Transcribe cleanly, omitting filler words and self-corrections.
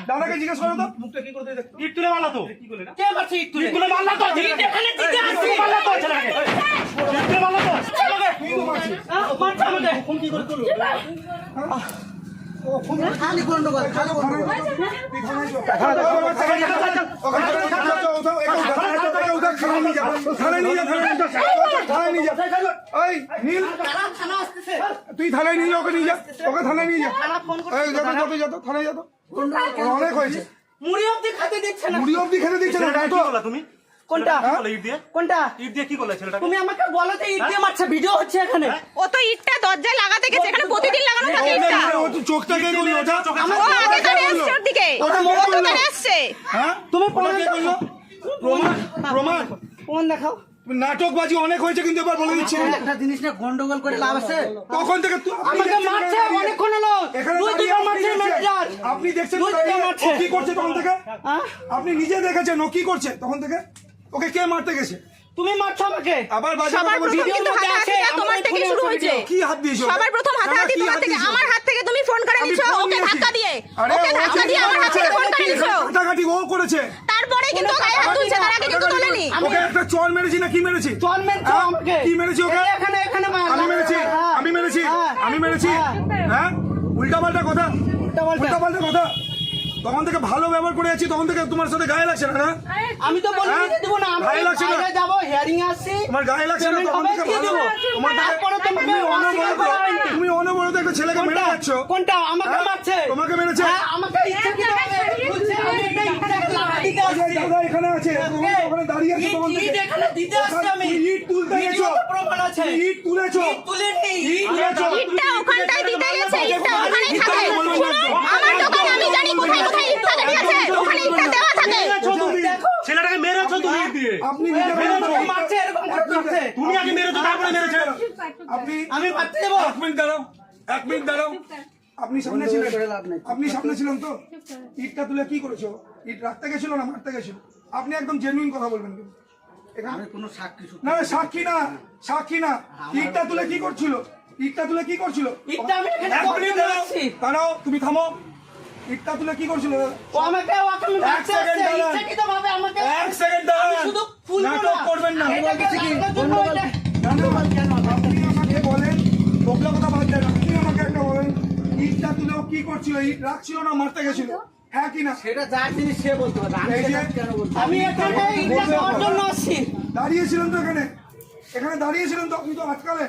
দাদাকে জিজ্ঞেস করো তো মুখটা কি করতে ইট তুলে মারলা তো কি করলে না কে মারছে ইট তুলে মারলা তো এখানে দিতে আসছে মারলা তো ছেলেকে ইট তুলে মারলা তো ছেলেকে তুই তো মারছিস মারছ আমাকে ফোন কি করে করলো ও ফোন খালি গন্ডগোল তুই থানায় যা এই নীল তুই থানায় নিয়ে যা ওকে নিয়ে যা ওকে থানায় নিয়ে যা যা তো থানায় যা তো অনেক হয়েছে মুড়ি অবধি খেতে দিচ্ছে না মুড়ি অবধি খেতে দিচ্ছে না কি বলা তুমি কোনটা ইট দিয়ে কোনটা ইট দিয়ে কি করলে ছেলেটা তুমি আমাকে বলো যে ইট দিয়ে মারছে ভিডিও হচ্ছে এখানে ও তো ইটটা দরজায় লাগাতে গেছে এখানে প্রতিদিন লাগানো থাকে ইটটা ও তো চোখটা কে করলো ওটা ও আগে ধরে আসছে ওর দিকে ও তো ধরে আসছে হ্যাঁ তুমি প্রমাণ কে করলো প্রমাণ ফোন দেখাও নাটকবাজি অনেক হয়েছে কিন্তু এবার বলে দিচ্ছি একটা জিনিস না গন্ডগোল করে লাভ আছে তখন থেকে আমাকে মারছে অনেকক্ষণ হলো আপনি দেখছেন কি করছে তখন থেকে আপনি নিজে দেখেছেন ও কি করছে তখন থেকে ওকে কে মারতে গেছে তুমি মারছো আমাকে আবার সবার প্রথম কিন্তু হাতাহাতি তোমার থেকে শুরু হয়েছে কি হাত দিয়েছো সবার প্রথম হাতাহাতি তোমার থেকে আমার হাত থেকে তুমি ফোন করে নিছো ওকে ধাক্কা দিয়ে ওকে ধাক্কা দিয়ে আমার হাত থেকে ফোন করে নিছো হাতাহাতি ও করেছে তারপরে কিন্তু গায়ে হাত তুলছে তার আগে কিন্তু তোলেনি ওকে একটা চল মেরেছি না কি মেরেছি চল মেরেছো আমাকে কি মেরেছি ওকে এখানে এখানে আমি মেরেছি আমি মেরেছি হ্যাঁ উল্টাপাল্টা কথা উল্টাপাল্টা কথা তখন থেকে ভালো ব্যবহার করে আছি তখন থেকে তোমার সাথে গায়ে লাগছে না আমি তো বলি দেব না আমি বাইরে যাব হিয়ারিং আসছি তোমার গায়ে লাগছে না তখন থেকে ভালো তোমার তারপরে তুমি অনবরত একটা ছেলেকে মেরে যাচ্ছ কোনটা আমাকে মারছে তোমাকে মেরেছে আমাকে ইচ্ছাকৃতভাবে বলছে আমি এটা দিতে আসছি দাদা এখানে আছে ওখানে দাঁড়িয়ে আছে তখন থেকে ইট এখানে দিতে আসছি আমি ইট তুলতে গেছো প্রমাণ আছে ইট তুলেছো ইট তুলেনি ইট তুলেছো ইটটা ওখানটায় দিতে গেছে ইটটা ওখানেই থাকে আমার দোকানে আমি জানি কোথায় কোথায় ইটটা দিয়েছে ওখানে ইটটা দেওয়া থাকে ছেলেটাকে মেরেছো তুমি ইট দিয়ে আপনি নিজে মেরেছো মারছে এরকম করছে তুমি আগে মেরেছো তারপরে মেরেছো আমি মারতে দেব 1 মিনিট দাঁড়াও আপনি সামনে ছিলেন তো ইটটা তুলে কি করেছো ইট রাখতে গেছিল না মারতে গেছিল আপনি একদম জেনুইন কথা বলবেন কিন্তু এখানে কোনো সাক্ষী না ইটটা তুলে কি করছিল ইটটা আমি এখানে দাঁড়াও তুমি থামো ইটটা তুলে কি করছিল ও আমাকে মারছে ইচ্ছাকৃতভাবে আমাকে 1 সেকেন্ড দাঁড়ান শুধু ফুল নাটক করবেন না আপনি আমাকে বলেন বগলা কথা বাদ দেন আপনি আমাকে একটা বলেন ইটটা তুলে কি করছিল ইট রাখছিল না মারতে গেছিল হ্যাঁ কি না সেটা যার জিনিস সে বলতে পারে আমি এখানে ইটটা দেওয়ার জন্য আসছি দাঁড়িয়েছিলেন তো এখানে দাঁড়িয়েছিলেন তো আপনি তো আজকালে